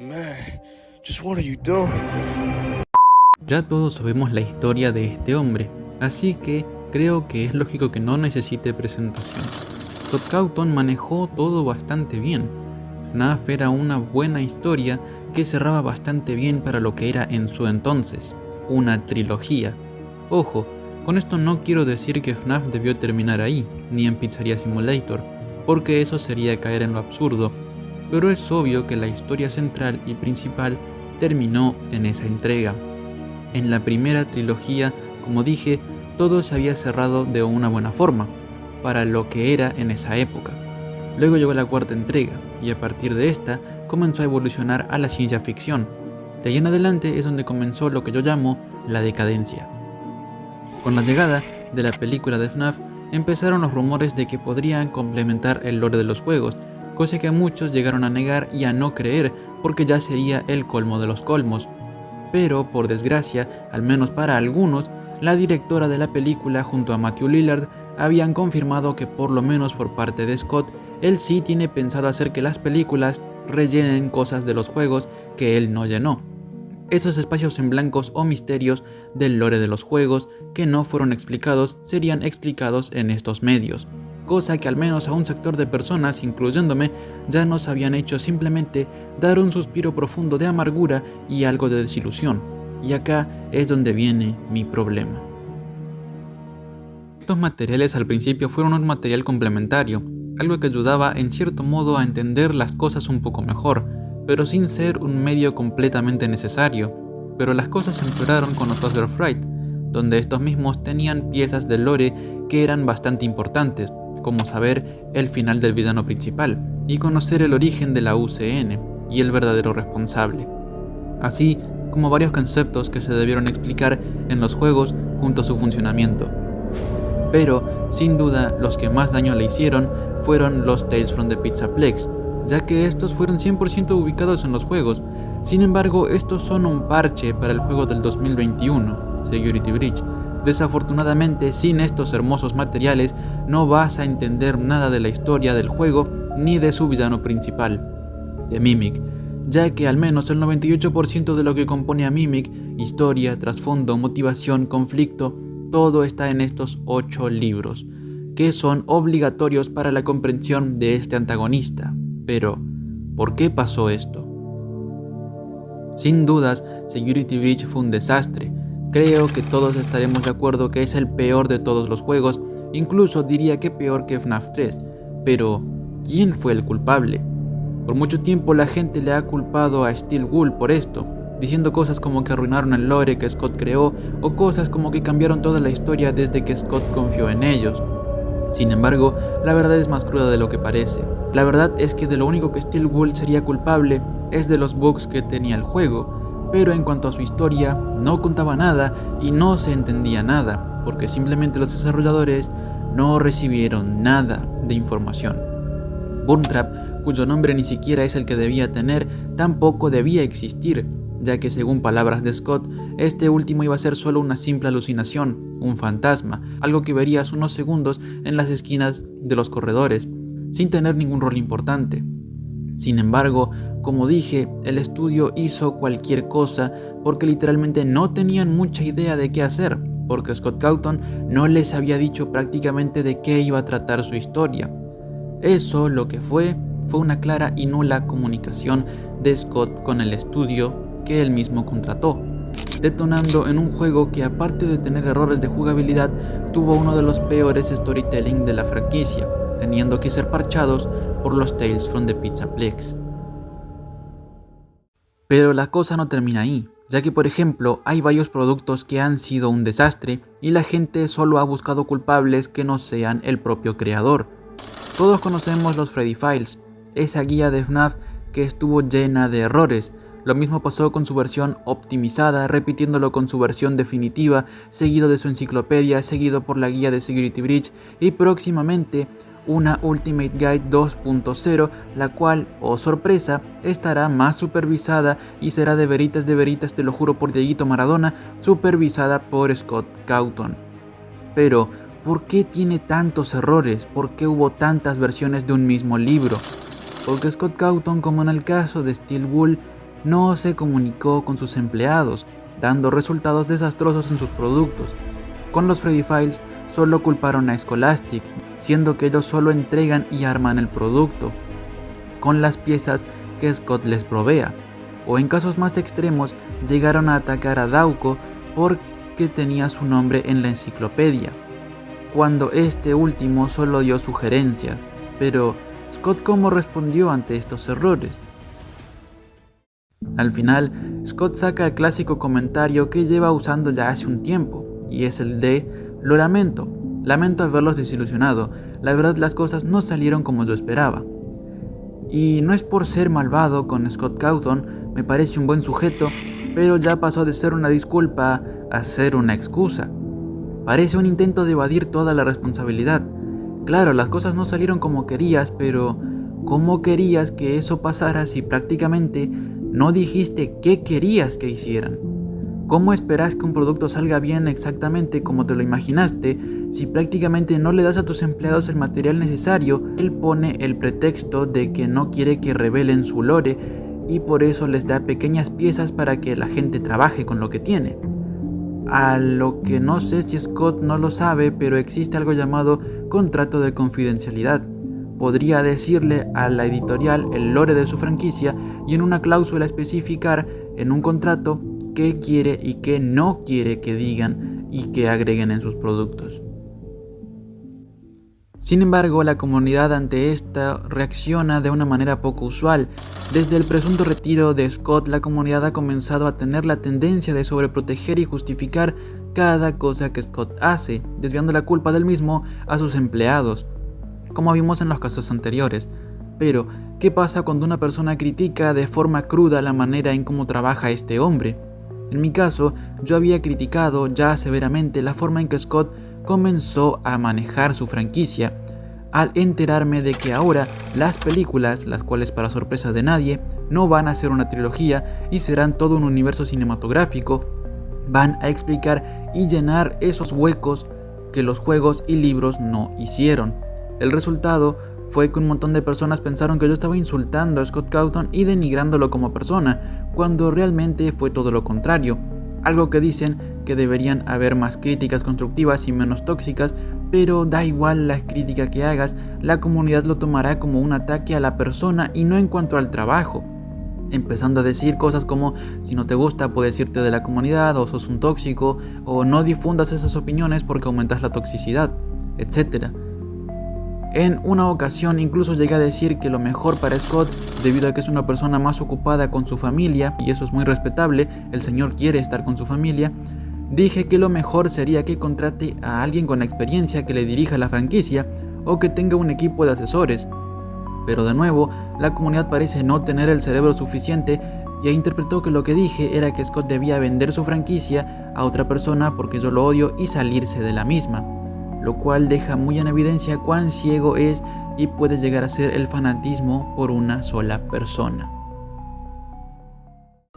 Man, just what are you doing? Ya todos sabemos la historia de este hombre, así que creo que es lógico que no necesite presentación. Scott Cawthon manejó todo bastante bien. FNAF era una buena historia que cerraba bastante bien para lo que era en su entonces, una trilogía. Ojo, con esto no quiero decir que FNAF debió terminar ahí, ni en Pizzeria Simulator, porque eso sería caer en lo absurdo, pero es obvio que la historia central y principal terminó en esa entrega. En la primera trilogía, como dije, todo se había cerrado de una buena forma, para lo que era en esa época. Luego llegó la cuarta entrega, y a partir de esta comenzó a evolucionar a la ciencia ficción. De ahí en adelante es donde comenzó lo que yo llamo la decadencia. Con la llegada de la película de FNAF, empezaron los rumores de que podrían complementar el lore de los juegos, cosa que muchos llegaron a negar y a no creer porque ya sería el colmo de los colmos. Pero, por desgracia, al menos para algunos, la directora de la película junto a Matthew Lillard habían confirmado que por lo menos por parte de Scott, él sí tiene pensado hacer que las películas rellenen cosas de los juegos que él no llenó. Esos espacios en blancos o misterios del lore de los juegos que no fueron explicados serían explicados en estos medios, cosa que al menos a un sector de personas, incluyéndome, ya nos habían hecho simplemente dar un suspiro profundo de amargura y algo de desilusión. Y acá es donde viene mi problema. Estos materiales al principio fueron un material complementario, algo que ayudaba en cierto modo a entender las cosas un poco mejor, pero sin ser un medio completamente necesario. Pero las cosas empeoraron con los Faster of Fright, donde estos mismos tenían piezas del lore que eran bastante importantes, como saber el final del villano principal y conocer el origen de la UCN y el verdadero responsable, así como varios conceptos que se debieron explicar en los juegos junto a su funcionamiento. Pero, sin duda, los que más daño le hicieron fueron los Tales from the Pizzaplex, ya que estos fueron 100% ubicados en los juegos. Sin embargo, estos son un parche para el juego del 2021, Security Breach. Desafortunadamente, sin estos hermosos materiales, no vas a entender nada de la historia del juego ni de su villano principal, de Mimic, ya que al menos el 98% de lo que compone a Mimic, historia, trasfondo, motivación, conflicto, todo está en estos 8 libros, que son obligatorios para la comprensión de este antagonista. Pero, ¿por qué pasó esto? Sin dudas, Security Breach fue un desastre. Creo que todos estaremos de acuerdo que es el peor de todos los juegos, incluso diría que peor que FNAF 3. Pero, ¿quién fue el culpable? Por mucho tiempo la gente le ha culpado a Steel Wool por esto, diciendo cosas como que arruinaron el lore que Scott creó, o cosas como que cambiaron toda la historia desde que Scott confió en ellos. Sin embargo, la verdad es más cruda de lo que parece. La verdad es que de lo único que Steel Wool sería culpable es de los bugs que tenía el juego, pero en cuanto a su historia, no contaba nada y no se entendía nada, porque simplemente los desarrolladores no recibieron nada de información. Burntrap, cuyo nombre ni siquiera es el que debía tener, tampoco debía existir, ya que según palabras de Scott, este último iba a ser solo una simple alucinación, un fantasma, algo que verías unos segundos en las esquinas de los corredores, sin tener ningún rol importante. Sin embargo, como dije, el estudio hizo cualquier cosa porque literalmente no tenían mucha idea de qué hacer, porque Scott Cawthon no les había dicho prácticamente de qué iba a tratar su historia. Eso lo que fue una clara y nula comunicación de Scott con el estudio que él mismo contrató, detonando en un juego que, aparte de tener errores de jugabilidad, tuvo uno de los peores storytelling de la franquicia, teniendo que ser parchados por los Tales from the Pizzaplex. Pero la cosa no termina ahí, ya que por ejemplo hay varios productos que han sido un desastre y la gente solo ha buscado culpables que no sean el propio creador. Todos conocemos los Freddy Files, esa guía de FNAF que estuvo llena de errores. Lo mismo pasó con su versión optimizada, repitiéndolo con su versión definitiva, seguido de su enciclopedia, seguido por la guía de Security Breach y próximamente una Ultimate Guide 2.0, la cual, oh sorpresa, estará más supervisada y será de veritas, te lo juro por Dieguito Maradona, supervisada por Scott Cawthon. Pero, ¿por qué tiene tantos errores? ¿Por qué hubo tantas versiones de un mismo libro? Porque Scott Cawthon, como en el caso de Steel Wool, no se comunicó con sus empleados, dando resultados desastrosos en sus productos. Con los Freddy Files solo culparon a Scholastic, siendo que ellos solo entregan y arman el producto con las piezas que Scott les provea, o en casos más extremos llegaron a atacar a Dauko porque tenía su nombre en la enciclopedia, cuando este último solo dio sugerencias. Pero Scott, ¿cómo respondió ante estos errores? Al final, Scott saca el clásico comentario que lleva usando ya hace un tiempo, y es el de: lo lamento haberlos desilusionado, la verdad las cosas no salieron como yo esperaba. Y no es por ser malvado con Scott Cawthon, me parece un buen sujeto, pero ya pasó de ser una disculpa a ser una excusa. Parece un intento de evadir toda la responsabilidad. Claro, las cosas no salieron como querías, pero ¿cómo querías que eso pasara si prácticamente no dijiste qué querías que hicieran? ¿Cómo esperas que un producto salga bien exactamente como te lo imaginaste si prácticamente no le das a tus empleados el material necesario? Él pone el pretexto de que no quiere que revelen su lore y por eso les da pequeñas piezas para que la gente trabaje con lo que tiene. A lo que no sé si Scott no lo sabe, pero existe algo llamado contrato de confidencialidad. Podría decirle a la editorial el lore de su franquicia y en una cláusula especificar en un contrato qué quiere y qué no quiere que digan y que agreguen en sus productos. Sin embargo, la comunidad ante esto reacciona de una manera poco usual. Desde el presunto retiro de Scott, la comunidad ha comenzado a tener la tendencia de sobreproteger y justificar cada cosa que Scott hace, desviando la culpa del mismo a sus empleados, como vimos en los casos anteriores. Pero, ¿qué pasa cuando una persona critica de forma cruda la manera en cómo trabaja este hombre? En mi caso, yo había criticado ya severamente la forma en que Scott comenzó a manejar su franquicia, al enterarme de que ahora las películas, las cuales para sorpresa de nadie, no van a ser una trilogía y serán todo un universo cinematográfico, van a explicar y llenar esos huecos que los juegos y libros no hicieron. El resultado fue que un montón de personas pensaron que yo estaba insultando a Scott Cawthon y denigrándolo como persona, cuando realmente fue todo lo contrario. Algo que dicen que deberían haber más críticas constructivas y menos tóxicas, pero da igual la crítica que hagas, la comunidad lo tomará como un ataque a la persona y no en cuanto al trabajo. Empezando a decir cosas como: si no te gusta puedes irte de la comunidad, o sos un tóxico, o no difundas esas opiniones porque aumentas la toxicidad, etc. En una ocasión incluso llegué a decir que lo mejor para Scott, debido a que es una persona más ocupada con su familia, y eso es muy respetable, el señor quiere estar con su familia, dije que lo mejor sería que contrate a alguien con experiencia que le dirija la franquicia o que tenga un equipo de asesores. Pero de nuevo, la comunidad parece no tener el cerebro suficiente y interpretó que lo que dije era que Scott debía vender su franquicia a otra persona porque yo lo odio y salirse de la misma, lo cual deja muy en evidencia cuán ciego es y puede llegar a ser el fanatismo por una sola persona.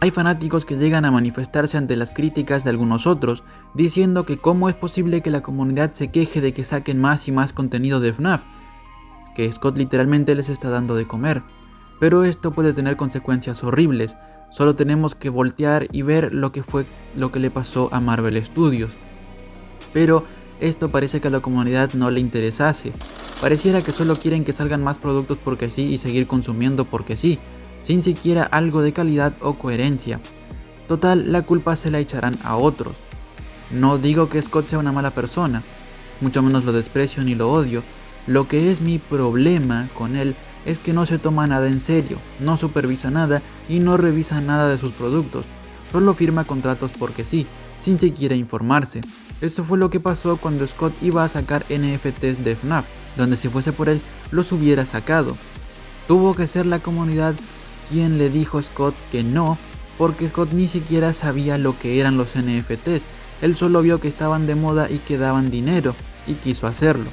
Hay fanáticos que llegan a manifestarse ante las críticas de algunos otros, diciendo que cómo es posible que la comunidad se queje de que saquen más y más contenido de FNAF, que Scott literalmente les está dando de comer. Pero esto puede tener consecuencias horribles, solo tenemos que voltear y ver lo que le pasó a Marvel Studios. Pero esto parece que a la comunidad no le interesase, pareciera que solo quieren que salgan más productos porque sí y seguir consumiendo porque sí, sin siquiera algo de calidad o coherencia. Total, la culpa se la echarán a otros. No digo que Scott sea una mala persona, mucho menos lo desprecio ni lo odio. Lo que es mi problema con él es que no se toma nada en serio, no supervisa nada y no revisa nada de sus productos, solo firma contratos porque sí, sin siquiera informarse. Eso fue lo que pasó cuando Scott iba a sacar NFTs de FNAF, donde si fuese por él, los hubiera sacado. Tuvo que ser la comunidad quien le dijo a Scott que no, porque Scott ni siquiera sabía lo que eran los NFTs, él solo vio que estaban de moda y que daban dinero, y quiso hacerlo.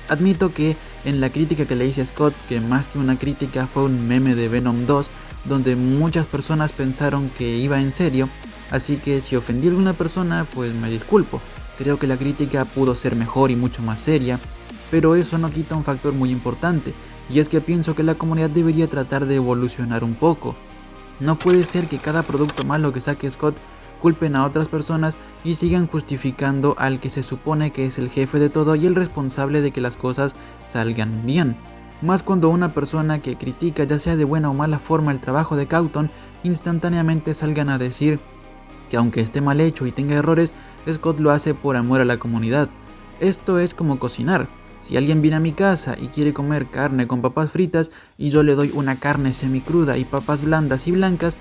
Admito que en la crítica que le hice a Scott, que más que una crítica fue un meme de Venom 2, donde muchas personas pensaron que iba en serio, así que si ofendí a alguna persona, pues me disculpo. Creo que la crítica pudo ser mejor y mucho más seria, pero eso no quita un factor muy importante, y es que pienso que la comunidad debería tratar de evolucionar un poco. No puede ser que cada producto malo que saque Scott culpen a otras personas y sigan justificando al que se supone que es el jefe de todo y el responsable de que las cosas salgan bien. Más cuando una persona que critica, ya sea de buena o mala forma, el trabajo de Cawthon, instantáneamente salgan a decir que aunque esté mal hecho y tenga errores, Scott lo hace por amor a la comunidad. Esto es como cocinar. Si alguien viene a mi casa y quiere comer carne con papas fritas y yo le doy una carne semicruda y papas blandas y blancas,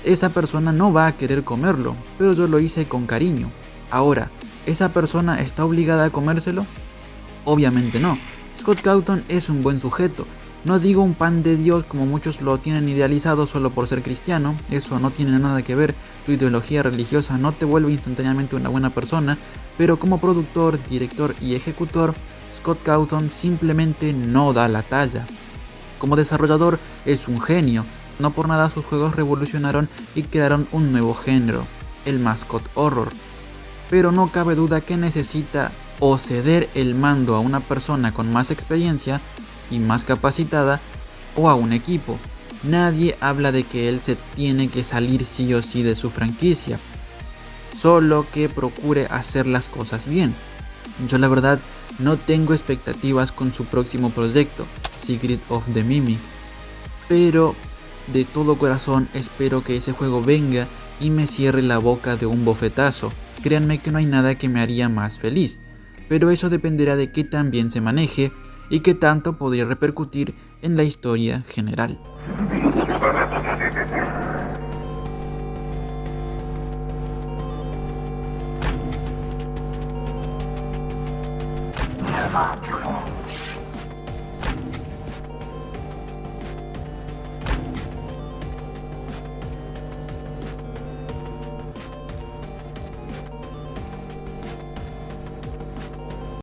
esa persona no va a querer comerlo, pero yo lo hice con cariño. Ahora, ¿esa persona está obligada a comérselo? Obviamente no. Scott Cawthon es un buen sujeto. No digo un pan de Dios como muchos lo tienen idealizado solo por ser cristiano, eso no tiene nada que ver, tu ideología religiosa no te vuelve instantáneamente una buena persona, pero como productor, director y ejecutor, Scott Cawthon simplemente no da la talla. Como desarrollador es un genio, no por nada sus juegos revolucionaron y crearon un nuevo género, el mascot horror. Pero no cabe duda que necesita o ceder el mando a una persona con más experiencia y más capacitada o a un equipo. Nadie habla de que él se tiene que salir sí o sí de su franquicia, solo que procure hacer las cosas bien. Yo la verdad no tengo expectativas con su próximo proyecto, Secret of the Mimic, pero de todo corazón espero que ese juego venga y me cierre la boca de un bofetazo. Créanme que no hay nada que me haría más feliz, pero eso dependerá de qué tan bien se maneje y qué tanto podría repercutir en la historia general.